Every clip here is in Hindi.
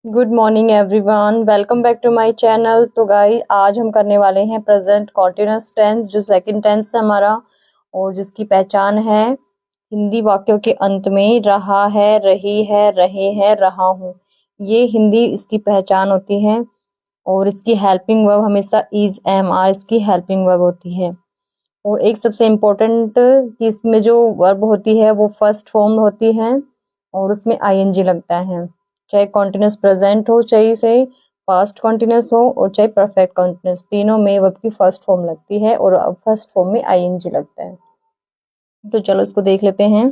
Good morning everyone, welcome back to my channel. तो गाइस आज हम करने वाले हैं प्रेजेंट कॉन्टिन्यूअस टेंस, जो सेकंड टेंस है हमारा और जिसकी पहचान है हिंदी वाक्यों के अंत में रहा है, रही है, रहे हैं, रहा हूँ। ये हिंदी इसकी पहचान होती है और इसकी हेल्पिंग वर्ब हमेशा इज, एम, आर इसकी हेल्पिंग वर्ब होती है। और एक सबसे इम्पोर्टेंट कि इसमें जो वर्ब होती है वो फर्स्ट फॉर्म होती है और उसमें आईएनजी लगता है, चाहे कॉन्टिन्यूस प्रेजेंट हो, चाहे से पास्ट कॉन्टिन्यूस हो और चाहे परफेक्ट कॉन्टिन्यूस, तीनों में वर्ब की फर्स्ट फॉर्म लगती है और अब फर्स्ट फॉर्म में आईएनजी लगता है। तो चलो इसको देख लेते हैं।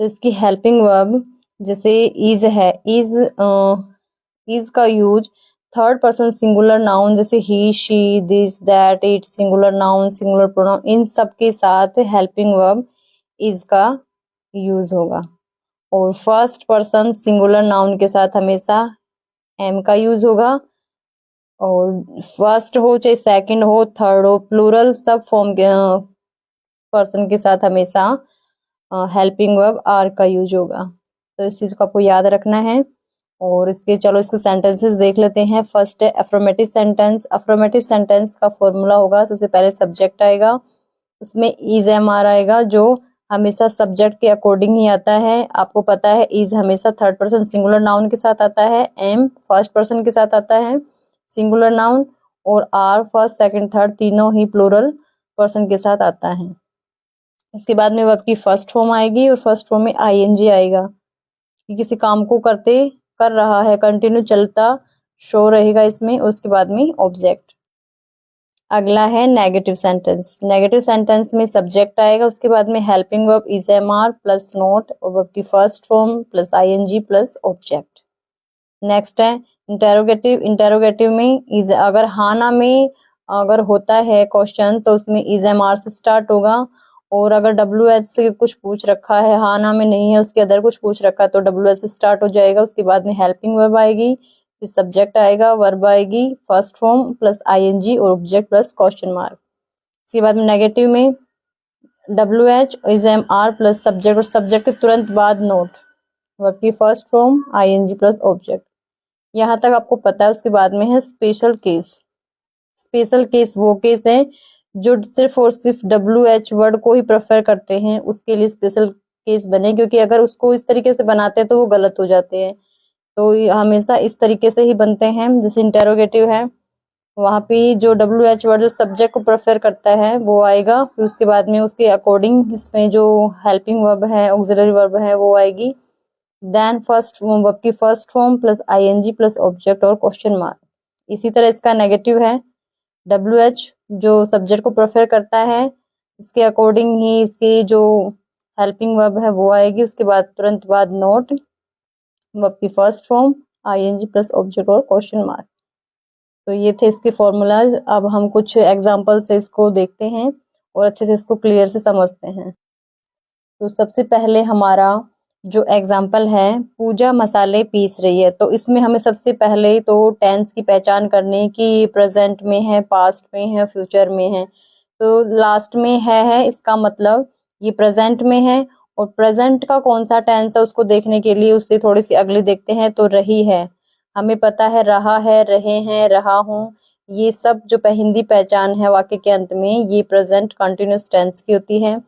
तो इसकी हेल्पिंग वर्ब जैसे इज है, इज का use third person singular noun जैसे he, she, this, that, it, singular noun, singular pronoun, इन सब के साथ हेल्पिंग वर्ब इज का यूज होगा। और फर्स्ट पर्सन सिंगुलर नाउन के साथ हमेशा एम का यूज होगा। और फर्स्ट हो चाहे सेकंड हो, थर्ड हो, प्लूरल सब फॉर्म के पर्सन के साथ हमेशा हेल्पिंग वर्ब आर का यूज होगा। तो इस चीज को आपको याद रखना है। और इसके सेंटेंसेस देख लेते हैं। फर्स्ट है अफर्मेटिव सेंटेंस। अफर्मेटिव सेंटेंस का फॉर्मूला होगा, सबसे पहले सब्जेक्ट आएगा, उसमें इज, एम, आर आएगा, जो हमेशा सब्जेक्ट के अकॉर्डिंग ही आता है। आपको पता है इज हमेशा थर्ड पर्सन सिंगुलर नाउन के साथ आता है, एम फर्स्ट पर्सन के साथ आता है सिंगुलर नाउन, और आर फर्स्ट, सेकंड, थर्ड तीनों ही प्लूरल पर्सन के साथ आता है। इसके बाद में वर्ब की फर्स्ट फॉर्म आएगी और फर्स्ट फॉर्म में आईएनजी आएगा कि किसी काम को कर रहा है, कंटिन्यू चलता शो रहेगा इसमें। उसके बाद में ऑब्जेक्ट। अगला है नेगेटिव सेंटेंस। नेगेटिव सेंटेंस में सब्जेक्ट आएगा, उसके बाद में helping verb is, am, are plus not और वर्ब की first form plus ING plus object. Next है इंटेरोगेटिव। इंटेरोगेटिव में इज, अगर हाँ ना में अगर होता है क्वेश्चन तो उसमें इज, एम, आर से स्टार्ट होगा। और अगर डब्ल्यू एच से कुछ पूछ रखा है, हाँ ना में नहीं है, उसके अदर कुछ पूछ रखा है तो डब्ल्यू एच से स्टार्ट हो जाएगा। उसके बाद में हेल्पिंग वर्ब आएगी, फिर सब्जेक्ट आएगा, वर्ब आएगी, फर्स्ट फॉर्म प्लस आईएनजी और ऑब्जेक्ट प्लस क्वेश्चन मार्क। इसके बाद में नेगेटिव में W H, is, am, are plus subject और सब्जेक्ट के तुरंत बाद नोट, वर्ब की first form ING plus object. यहाँ तक आपको पता है। उसके बाद में है स्पेशल केस। स्पेशल केस वो केस है जो सिर्फ और सिर्फ डब्ल्यू एच वर्ड को ही प्रेफर करते हैं, उसके लिए स्पेशल केस बने, क्योंकि अगर उसको इस तरीके से बनाते हैं तो वो गलत हो जाते हैं। तो ये हमेशा इस तरीके से ही बनते हैं। जैसे इंटेरोगेटिव है, वहां पे जो डब्ल्यू एच वर्ड जो सब्जेक्ट को प्रेफर करता है वो आएगा, फिर उसके बाद में उसके अकॉर्डिंग इसमें जो हेल्पिंग वर्ब है, ऑक्सिलरी वर्ब है वो आएगी, देन फर्स्ट वर्ब की first form plus ING plus object और क्वेश्चन मार्क। इसी तरह इसका नेगेटिव है, डब्ल्यू एच जो सब्जेक्ट को प्रेफर करता है, इसके अकॉर्डिंग ही इसकी जो हेल्पिंग वर्ब है वो आएगी, उसके बाद तुरंत बाद नोट, वर्ब की first form ING plus object और क्वेश्चन मार्क। तो ये थे इसके फॉर्मूलाज। अब हम कुछ एग्जांपल से इसको देखते हैं और अच्छे से इसको क्लियर से समझते हैं। तो सबसे पहले हमारा जो एग्जाम्पल है, पूजा मसाले पीस रही है, तो इसमें हमें सबसे पहले तो टेंस की पहचान करनी कि प्रेजेंट में है, पास्ट में है, फ्यूचर में है। तो लास्ट में है इसका मतलब ये प्रेजेंट में है। और प्रेजेंट का कौन सा टेंस है उसको देखने के लिए उससे थोड़ी सी अगली देखते हैं। तो रही है, हमें पता है रहा है, रहे हैं, रहा हूँ, ये सब जो हिंदी पहचान है वाक्य के अंत में, ये प्रेजेंट कंटिन्यूअस टेंस की होती है।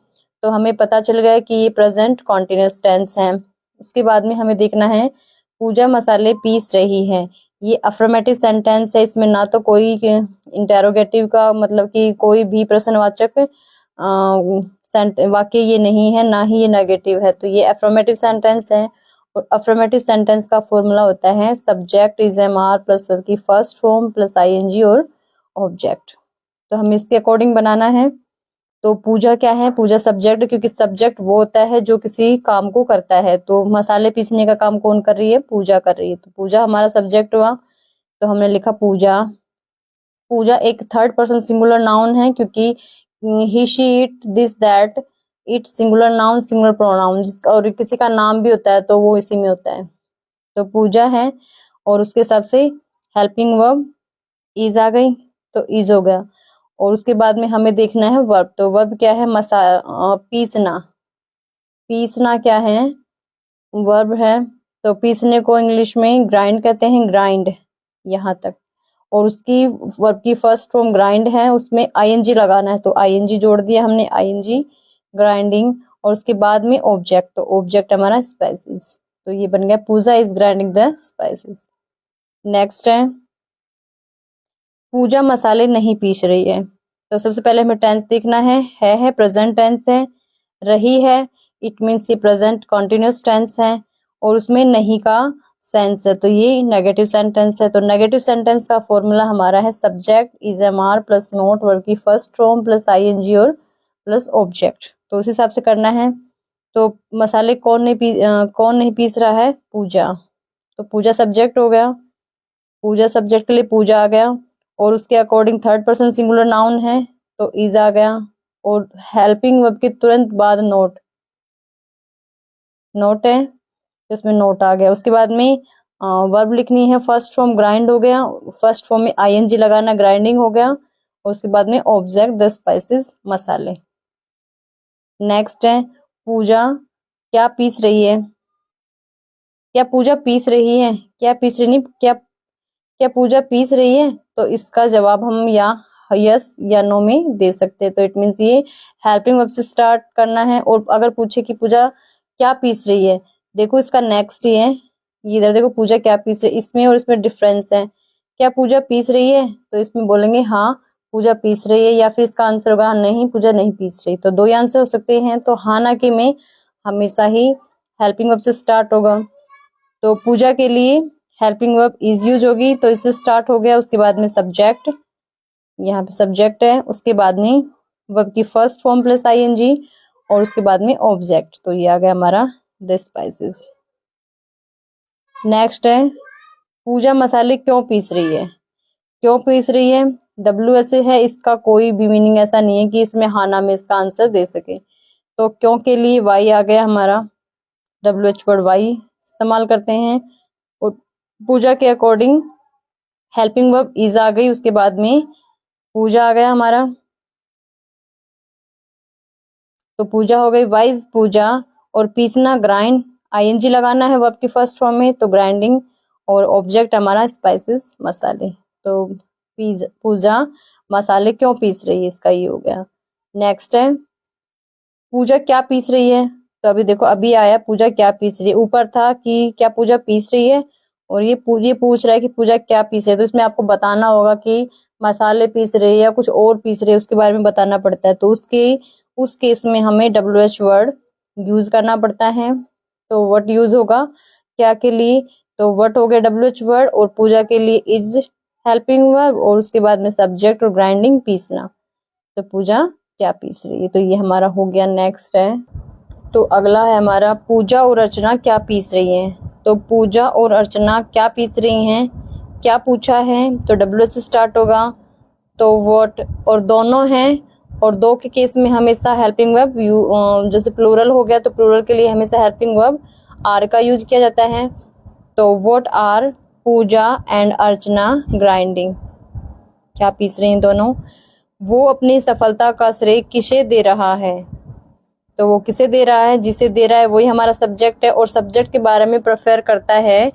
तो हमें पता चल गया कि ये प्रेजेंट कॉन्टिन्यूअस टेंस है। उसके बाद में हमें देखना है पूजा मसाले पीस रही है, ये अफर्मेटिव सेंटेंस है। इसमें ना तो कोई इंटेरोगेटिव का मतलब कि कोई भी प्रश्नवाचक वाक्य ये नहीं है, ना ही ये नेगेटिव है, तो ये अफर्मेटिव सेंटेंस है। और अफर्मेटिव सेंटेंस का फॉर्मूला होता है subject is, am, are plus verb की फर्स्ट फॉर्म प्लस आईएनजी और ऑब्जेक्ट। तो हमें इसके अकॉर्डिंग बनाना है। तो पूजा क्या है, पूजा सब्जेक्ट, क्योंकि सब्जेक्ट वो होता है जो किसी काम को करता है। तो मसाले पीसने का काम कौन कर रही है, पूजा कर रही है, तो पूजा हमारा सब्जेक्ट हुआ। तो हमने लिखा पूजा। पूजा एक थर्ड पर्सन सिंगुलर नाउन है, क्योंकि he, she, it, this, that, it singular noun, singular pronoun, और किसी का नाम भी होता है तो वो इसी में होता है। तो पूजा है और उसके हिसाब से हेल्पिंग वर्ब इज आ गई, तो इज हो गया। और उसके बाद में हमें देखना है वर्ब। तो वर्ब क्या है, पीसना। पीसना क्या है, वर्ब है। तो पीसने को इंग्लिश में ग्राइंड कहते हैं, ग्राइंड यहाँ तक। और उसकी वर्ब की फर्स्ट फॉर्म ग्राइंड है, उसमें आईएनजी लगाना है तो आईएनजी जोड़ दिया हमने, आईएनजी ग्राइंडिंग। और उसके बाद में ऑब्जेक्ट, तो ऑब्जेक्ट हमारा स्पाइसेस, तो ये बन गया Pooja is grinding the spices. Next है पूजा मसाले नहीं पीस रही है। तो सबसे पहले हमें टेंस देखना है प्रेजेंट टेंस है, रही है इट मीन्स ये प्रेजेंट कॉन्टिन्यूस टेंस है, और उसमें नहीं का सेंस है तो ये नेगेटिव सेंटेंस है। तो नेगेटिव सेंटेंस का फॉर्मूला हमारा है subject is am are plus not verb की फर्स्ट फॉर्म प्लस आईएनजी और प्लस ऑब्जेक्ट। तो उस हिसाब से करना है। तो मसाले कौन नहीं पीस रहा है, पूजा। तो पूजा सब्जेक्ट हो गया, पूजा सब्जेक्ट के लिए पूजा आ गया, और उसके according third person singular noun है तो इज आ गया, और हेल्पिंग वर्ब के तुरंत बाद नोट है, इसमें नोट आ गया। उसके बाद में वर्ब लिखनी है, फर्स्ट फॉर्म ग्राइंड हो गया, फर्स्ट फॉर्म में आईएनजी लगाना, ग्राइंडिंग हो गया, और उसके बाद में ऑब्जेक्ट द स्पाइसेस मसाले। नेक्स्ट है पूजा क्या पीस रही है, क्या पूजा पीस रही है, क्या पीस रही नहीं, क्या पूजा पीस रही है। तो इसका जवाब हम या यस या नो में दे सकते हैं। तो इट मीन्स ये हेल्पिंग वर्ब से स्टार्ट करना है। और अगर पूछे कि पूजा क्या पीस रही है, देखो इसका नेक्स्ट ही है, ये इधर देखो पूजा क्या पीस रही है, इसमें और इसमें डिफरेंस है। क्या पूजा पीस रही है, तो इसमें बोलेंगे हाँ पूजा पीस रही है, या फिर इसका आंसर होगा नहीं पूजा नहीं पीस रही। तो दो ही आंसर हो सकते हैं। तो हाँ ना के में हमेशा ही हेल्पिंग वर्ब से स्टार्ट होगा। तो पूजा के लिए हेल्पिंग वर्ब इज यूज होगी, तो इससे स्टार्ट हो गया। उसके बाद में सब्जेक्ट, यहाँ पे सब्जेक्ट है, उसके बाद में वर्ब की फर्स्ट फॉर्म प्लस आईएनजी, और उसके बाद में ऑब्जेक्ट। तो ये आ गया हमारा द स्पाइसेस। नेक्स्ट है पूजा मसाले क्यों पीस रही है, क्यों पीस रही है, WH है, इसका कोई भी मीनिंग ऐसा नहीं है कि इसमें हाना में इसका आंसर दे सके। तो क्यों के लिए वाई आ गया हमारा, WH वर्ड वाई इस्तेमाल करते हैं। और पूजा के अकॉर्डिंग हेल्पिंग वर्ब इज आ गई, उसके बाद में पूजा आ गया हमारा, तो पूजा हो गई वाइज पूजा। और पीसना ग्राइंड, आईएनजी लगाना है वर्ब की फर्स्ट फॉर्म में तो ग्राइंडिंग, और ऑब्जेक्ट हमारा स्पाइसेस मसाले। तो पूजा मसाले क्यों पीस रही है, इसका ये हो गया। नेक्स्ट है पूजा क्या पीस रही है। तो अभी देखो अभी आया पूजा क्या पीस रही है, ऊपर था कि क्या पूजा पीस रही है, और ये पूछ रहा है कि पूजा क्या पीस रही है। तो इसमें आपको बताना होगा कि मसाले पीस रही है या कुछ और पीस रही है, उसके बारे में बताना पड़ता है। तो उस केस में हमें WH वर्ड यूज करना पड़ता है। तो व्हाट यूज होगा क्या के लिए, तो व्हाट हो गया WH वर्ड, और पूजा के लिए इज हेल्पिंग वर्ब, और उसके बाद में सब्जेक्ट और ग्राइंडिंग पीसना। तो पूजा क्या पीस रही है, तो ये हमारा हो गया। नेक्स्ट है तो अगला है हमारा पूजा और अर्चना क्या पीस रही हैं। तो पूजा और अर्चना क्या पीस रही हैं, क्या पूछा है तो WH से स्टार्ट होगा, तो व्हाट और दोनों हैं, और दो के केस में हमेशा हेल्पिंग वर्ब जैसे प्लूरल हो गया तो प्लूरल के लिए हमेशा हेल्पिंग वर्ब आर का यूज किया जाता है। तो what are Puja and Archana grinding, क्या पीस रही हैं दोनों। वो अपनी सफलता का श्रेय किसे दे रहा है, तो वो किसे दे रहा है, जिसे दे रहा है वही हमारा सब्जेक्ट है, और सब्जेक्ट के बारे में प्रेफर करता है।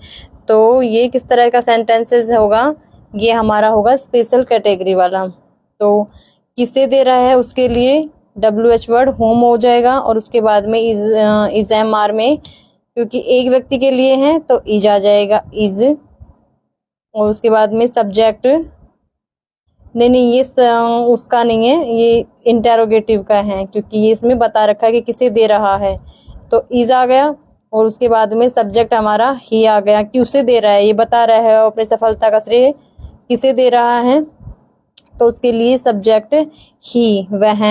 तो ये किस तरह का सेंटेंसेस होगा, ये हमारा होगा स्पेशल कैटेगरी वाला। तो किसे दे रहा है उसके लिए WH वर्ड होम हो जाएगा, और उसके बाद में इज एम आर में क्योंकि एक व्यक्ति के लिए है तो इज आ जाएगा इज, और उसके बाद में सब्जेक्ट नहीं ये उसका नहीं है, ये इंटेरोगेटिव का है क्योंकि ये इसमें बता रखा है कि किसे दे रहा है। तो इज आ गया, और उसके बाद में सब्जेक्ट हमारा ही आ गया कि उसे दे रहा है, ये बता रहा है अपनी सफलता का श्रेय किसे दे रहा है। तो उसके लिए सब्जेक्ट ही, वह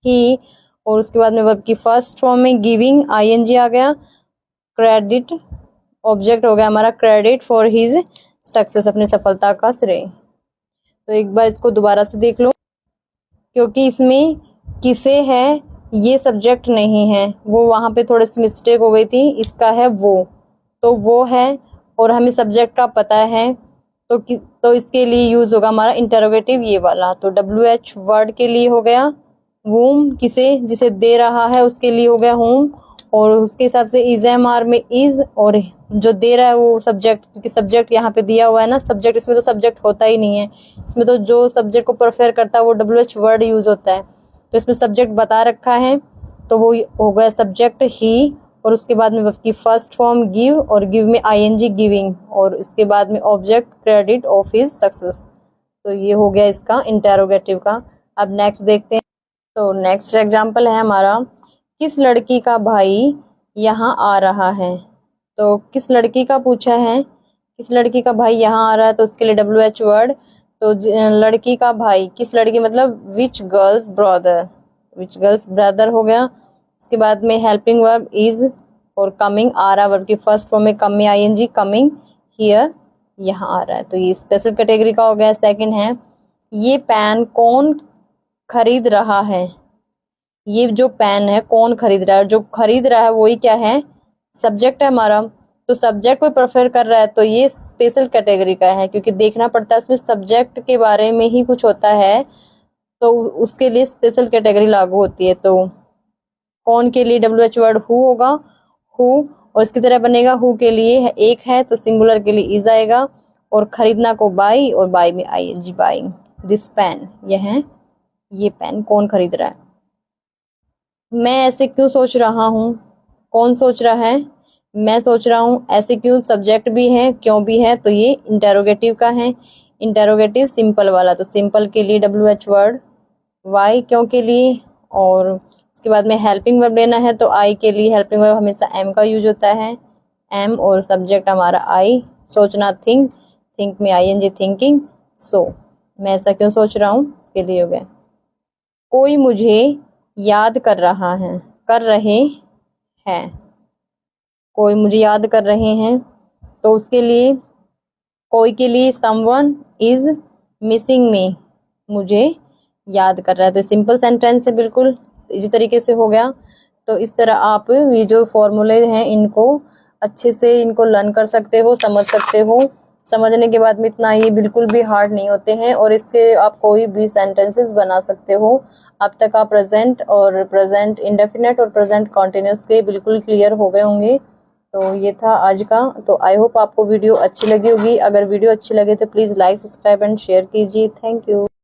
ही, और उसके बाद में वर्ब की फर्स्ट फॉर्म में गिविंग आईएनजी आ गया, क्रेडिट ऑब्जेक्ट हो गया हमारा क्रेडिट फॉर हिज सक्सेस, अपनी सफलता का श्रेय। तो एक बार इसको दोबारा से देख लो, क्योंकि इसमें किसे है ये सब्जेक्ट नहीं है, वो वहां पे थोड़ी सी मिस्टेक हो गई थी, इसका है वो, तो वो है और हमें सब्जेक्ट का पता है तो इसके लिए यूज होगा हमारा इंटरोगेटिव ये वाला। तो WH वर्ड के लिए हो गया whom, किसे जिसे दे रहा है उसके लिए हो गया whom, और उसके हिसाब से इज एम आर में इज, और जो दे रहा है वो सब्जेक्ट, क्योंकि सब्जेक्ट यहाँ पे दिया हुआ है ना, सब्जेक्ट इसमें तो सब्जेक्ट होता ही नहीं है, इसमें तो जो सब्जेक्ट को प्रेफर करता है वो WH वर्ड यूज होता है, तो इसमें सब्जेक्ट बता रखा है तो वो हो गया सब्जेक्ट ही, और उसके बाद में की फर्स्ट फॉर्म गिव, और गिव में ING गिविंग, और इसके बाद में object credit of his success. तो ये हो गया इसका इंटेरोगेटिव का। अब नेक्स्ट देखते हैं। तो नेक्स्ट एग्जाम्पल है हमारा, किस लड़की का भाई यहाँ आ रहा है। तो किस लड़की का पूछा है, किस लड़की का भाई यहाँ आ रहा है, तो उसके लिए WH वर्ड, तो लड़की का भाई, किस लड़की मतलब विच गर्ल्स ब्रदर, विच गर्ल्स ब्रदर हो गया। इसके बाद में हेल्पिंग वर्ब इज, और कमिंग आ रहा वर्ब की फर्स्ट फॉर्म में कम में ING कमिंग हियर, यहाँ आ रहा है, तो ये स्पेशल कैटेगरी का हो गया। सेकंड है, ये पेन कौन खरीद रहा है। ये जो पेन है कौन खरीद रहा है, जो खरीद रहा है वही क्या है, सब्जेक्ट है हमारा, तो सब्जेक्ट को प्रेफर कर रहा है तो ये स्पेशल कैटेगरी का है, क्योंकि देखना पड़ता है इसमें सब्जेक्ट के बारे में ही कुछ होता है, तो उसके लिए स्पेशल कैटेगरी लागू होती है। तो कौन के लिए WH वर्ड हु होगा, हु, और इसकी तरह बनेगा हु के लिए एक है तो सिंगुलर के लिए इज आएगा, और खरीदना को बाई, और बाई में ING बाइंग दिस पेन, यह है ये पेन कौन खरीद रहा है। मैं ऐसे क्यों सोच रहा हूँ, कौन सोच रहा है, मैं सोच रहा हूँ, ऐसे क्यों सब्जेक्ट भी है क्यों भी है, तो ये इंटेरोगेटिव का है। इंटेरोगेटिव सिंपल वाला, तो सिंपल के लिए WH वर्ड, वाई क्यों के लिए, और उसके बाद में हेल्पिंग वर्ब लेना है तो आई के लिए हेल्पिंग वर्ब हमेशा एम का यूज होता है, एम, और सब्जेक्ट हमारा आई। सोचना थिंक, थिंक में ING थिंकिंग, सो मैं ऐसा क्यों सोच रहा हूँ इसके लिए हो गया। कोई मुझे याद कर रहा है, कर रहे हैं, कोई मुझे याद कर रहे हैं, तो उसके लिए कोई के लिए समवन इज मिसिंग मी, मुझे याद कर रहा है, तो सिंपल सेंटेंस है बिल्कुल इसी तरीके से हो गया। तो इस तरह आप ये जो फॉर्मूले हैं इनको अच्छे से इनको लर्न कर सकते हो, समझ सकते हो। समझने के बाद में इतना ये बिल्कुल भी हार्ड नहीं होते हैं, और इसके आप कोई भी सेंटेंसेस बना सकते हो। अब तक आप प्रेजेंट और प्रेजेंट इंडेफिनेट और प्रेजेंट कॉन्टिन्यूस के बिल्कुल क्लियर हो गए होंगे। तो ये था आज का। तो आई होप आपको वीडियो अच्छी लगी होगी। अगर वीडियो अच्छी लगे तो please like, subscribe and share कीजिए। Thank you.